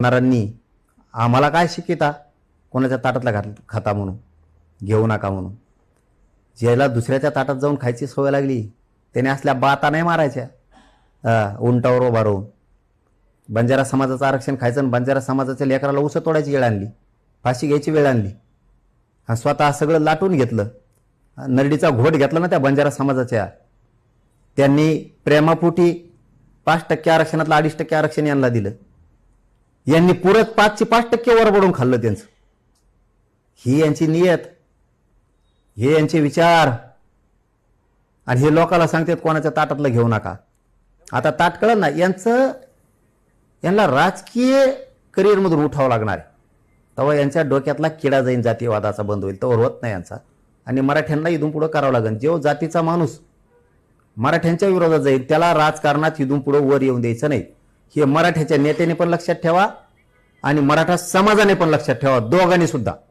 करणाऱ्यांनी आम्हाला काय शिकिता कोणाच्या ताटातला खाता म्हणून घेऊ नका म्हणून. ज्याला दुसऱ्याच्या ताटात जाऊन खायची सवय लागली त्याने असल्या बाता नाही मारायच्या उंटावर उभा राहून. बंजारा समाजाचं आरक्षण खायचं आणि बंजारा समाजाच्या लेकराला उसं तोडायची वेळ आणली, फाशी घ्यायची वेळ आणली. हा स्वतः सगळं लाटून घेतलं, नरडीचा घोट घेतला ना त्या बंजारा समाजाच्या. त्यांनी प्रेमापोटी 5% आरक्षणातलं 2.5% आरक्षण यांना दिलं. यांनी पुरत 5% वरबडून खाल्लं त्यांचं. ही यांची नियत, हे यांचे विचार, आणि हे लोकांना सांगतात कोणाच्या ताटातलं घेऊ नका. आता ताट कळलं ना यांना राजकीय करिअरमधून उठावं लागणार आहे. तेव्हा यांच्या डोक्यातला किडा जाईन जातीवादाचा बंद होईल. तेव्हा होत नाही यांचा. आणि मराठ्यांना इथून पुढं करावं लागेल. जो जातीचा माणूस मराठ्यांच्या विरोधात जाईल त्याला राजकारणात इथून पुढं वर येऊन द्यायचं नाही. हे मराठ्याच्या नेत्याने पण लक्षात ठेवा आणि मराठा समाजाने पण लक्षात ठेवा, दोघांनी सुद्धा.